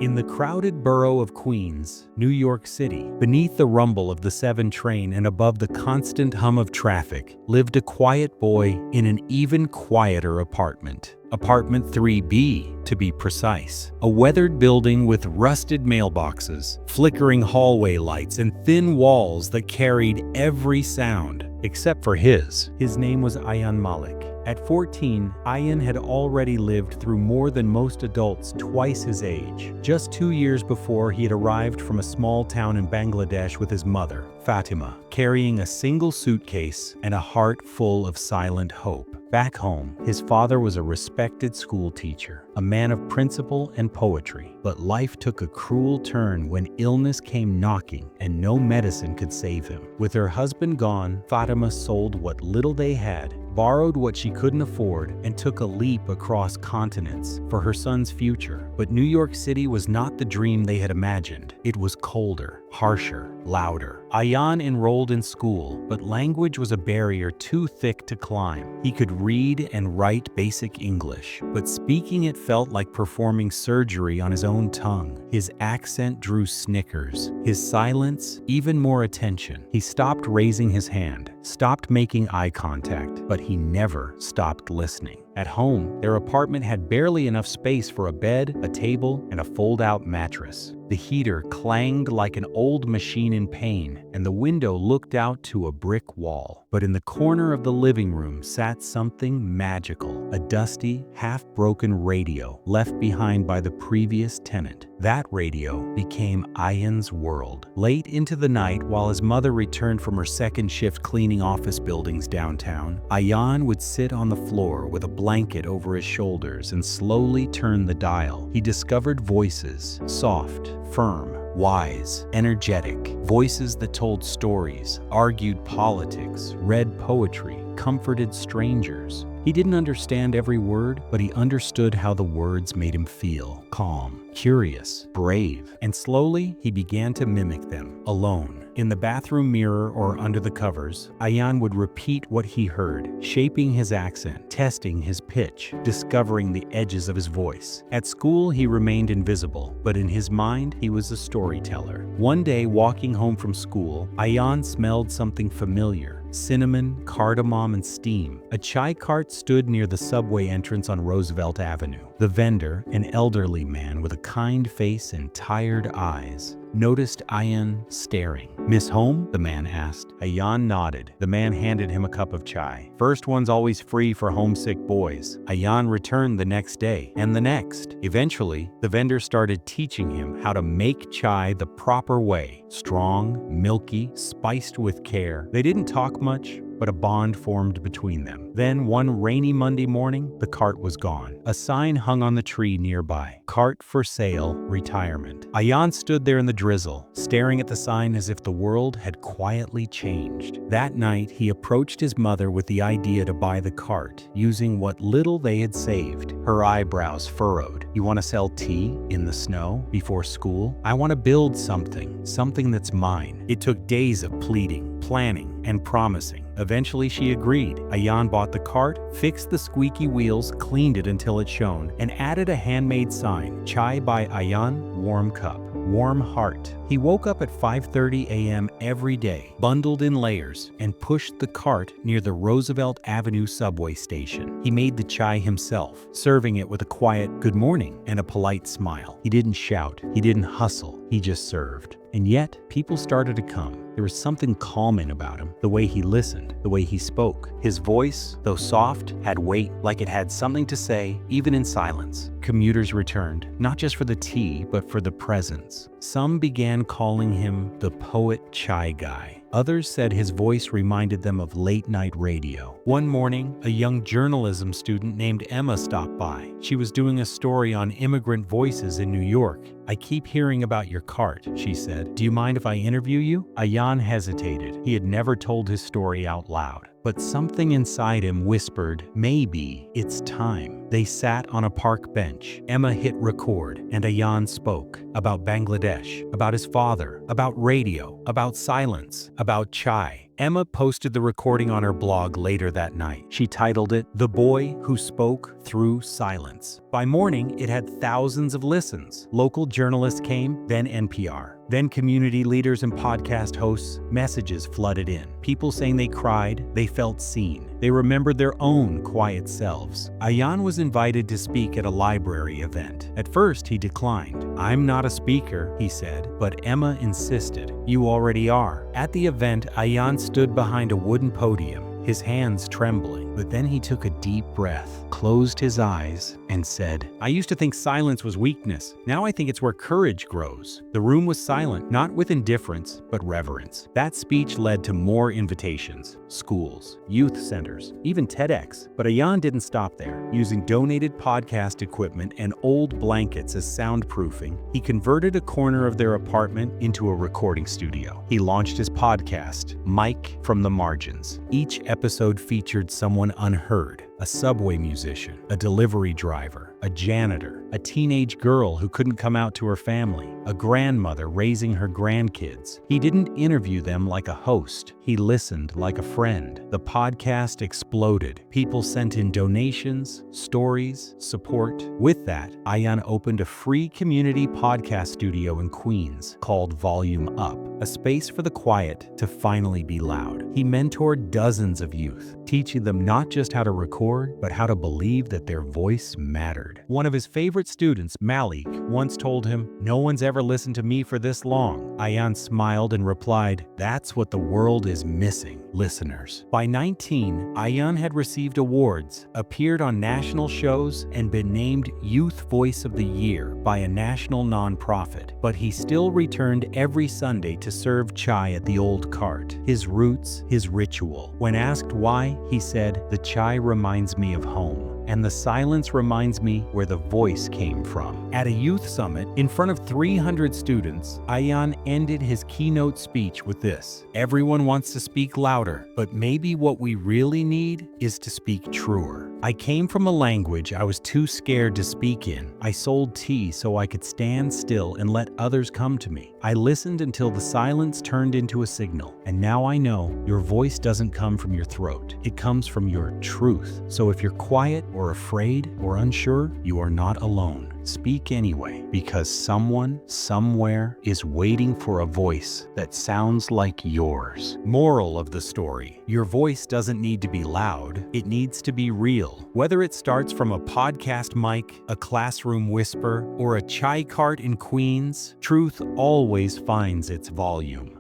In the crowded borough of Queens, New York City, beneath the rumble of the 7 train and above the constant hum of traffic, lived a quiet boy in an even quieter apartment. Apartment 3B, to be precise. A weathered building with rusted mailboxes, flickering hallway lights, and thin walls that carried every sound, except for his. His name was Ayaan Malik. At 14, Ayaan had already lived through more than most adults twice his age. Just 2 years before, he had arrived from a small town in Bangladesh with his mother, Fatima, carrying a single suitcase and a heart full of silent hope. Back home, his father was a respected school teacher, a man of principle and poetry. But life took a cruel turn when illness came knocking and no medicine could save him. With her husband gone, Fatima sold what little they had, borrowed what she couldn't afford, and took a leap across continents for her son's future. But New York City was not the dream they had imagined. It was colder, harsher, louder. Ayaan enrolled in school, but language was a barrier too thick to climb. He could read and write basic English, but speaking it felt like performing surgery on his own tongue. His accent drew snickers, his silence even more attention. He stopped raising his hand, stopped making eye contact, but he never stopped listening. At home, their apartment had barely enough space for a bed, a table, and a fold-out mattress. The heater clanged like an old machine in pain, and the window looked out to a brick wall. But in the corner of the living room sat something magical, a dusty, half-broken radio left behind by the previous tenant. That radio became Ayaan's world. Late into the night, while his mother returned from her second shift cleaning office buildings downtown, Ayaan would sit on the floor with a blanket over his shoulders and slowly turn the dial. He discovered voices, soft, firm, wise, energetic, voices that told stories, argued politics, read poetry, comforted strangers. He didn't understand every word, but he understood how the words made him feel: calm, curious, brave. And slowly, he began to mimic them, alone. In the bathroom mirror or under the covers, Ayaan would repeat what he heard, shaping his accent, testing his pitch, discovering the edges of his voice. At school, he remained invisible, but in his mind, he was a storyteller. One day, walking home from school, Ayaan smelled something familiar: cinnamon, cardamom, and steam. A chai cart stood near the subway entrance on Roosevelt Avenue. The vendor, an elderly man with a kind face and tired eyes, noticed Ayaan staring. "Miss home?" the man asked. Ayaan nodded. The man handed him a cup of chai. "First one's always free for homesick boys." Ayaan returned the next day, and the next. Eventually, the vendor started teaching him how to make chai the proper way: strong, milky, spiced with care. They didn't talk much, but a bond formed between them. Then, one rainy Monday morning, the cart was gone. A sign hung on the tree nearby: "Cart for sale, retirement." Ayaan stood there in the drizzle, staring at the sign as if the world had quietly changed. That night, he approached his mother with the idea to buy the cart, using what little they had saved. Her eyebrows furrowed. "You want to sell tea in the snow before school? I want to build something that's mine." It took days of pleading, planning, and promising. Eventually, she agreed. Ayaan bought the cart, fixed the squeaky wheels, cleaned it until it shone, and added a handmade sign: "Chai by Ayaan, warm cup, warm heart." He woke up at 5:30 a.m. every day, bundled in layers, and pushed the cart near the Roosevelt Avenue subway station. He made the chai himself, serving it with a quiet "good morning" and a polite smile. He didn't shout, he didn't hustle, he just served. And yet, people started to come. There was something calming about him, the way he listened, the way he spoke. His voice, though soft, had weight, like it had something to say, even in silence. Commuters returned, not just for the tea, but for the presence. Some began calling him the poet chai guy. Others said his voice reminded them of late-night radio. One morning, a young journalism student named Emma stopped by. She was doing a story on immigrant voices in New York. "I keep hearing about your cart," she said. "Do you mind if I interview you?" Ayaan hesitated. He had never told his story out loud. But something inside him whispered, maybe it's time. They sat on a park bench. Emma hit record, and Ayaan spoke about Bangladesh, about his father, about radio, about silence, about chai. Emma posted the recording on her blog later that night. She titled it, "The Boy Who Spoke Through Silence." By morning, it had thousands of listens. Local journalists came, then NPR. Then community leaders and podcast hosts. Messages flooded in. People saying they cried, they felt seen. They remembered their own quiet selves. Ayaan was invited to speak at a library event. At first, he declined. "I'm not a speaker," he said, but Emma insisted. "You already are." At the event, Ayaan stood behind a wooden podium, his hands trembling, but then he took a deep breath, closed his eyes, and said, "I used to think silence was weakness. Now I think it's where courage grows." The room was silent, not with indifference, but reverence. That speech led to more invitations. Schools, youth centers, even TEDx. But Ayaan didn't stop there. Using donated podcast equipment and old blankets as soundproofing, he converted a corner of their apartment into a recording studio. He launched his podcast, Mike from the Margins. Each episode featured someone unheard. A subway musician, a delivery driver, a janitor, a teenage girl who couldn't come out to her family, a grandmother raising her grandkids. He didn't interview them like a host. He listened like a friend. The podcast exploded. People sent in donations, stories, support. With that, Ayaan opened a free community podcast studio in Queens called Volume Up, a space for the quiet to finally be loud. He mentored dozens of youth, teaching them not just how to record, but how to believe that their voice mattered. One of his favorite students, Malik, once told him, "No one's ever listened to me for this long." Ayaan smiled and replied, "That's what the world is missing, listeners." By 19, Ayaan had received awards, appeared on national shows, and been named Youth Voice of the Year by a national nonprofit. But he still returned every Sunday to serve chai at the old cart. His roots, his ritual. When asked why, he said, "The chai reminds me of home, and the silence reminds me where the voice came from." At a youth summit, in front of 300 students, Ayaan ended his keynote speech with this: "Everyone wants to speak louder, but maybe what we really need is to speak truer. I came from a language I was too scared to speak in. I sold tea so I could stand still and let others come to me. I listened until the silence turned into a signal. And now I know your voice doesn't come from your throat. It comes from your truth. So if you're quiet or afraid or unsure, you are not alone. Speak anyway, because someone, somewhere, is waiting for a voice that sounds like yours." Moral of the story: your voice doesn't need to be loud, it needs to be real. Whether it starts from a podcast mic, a classroom whisper, or a chai cart in Queens, truth always finds its volume.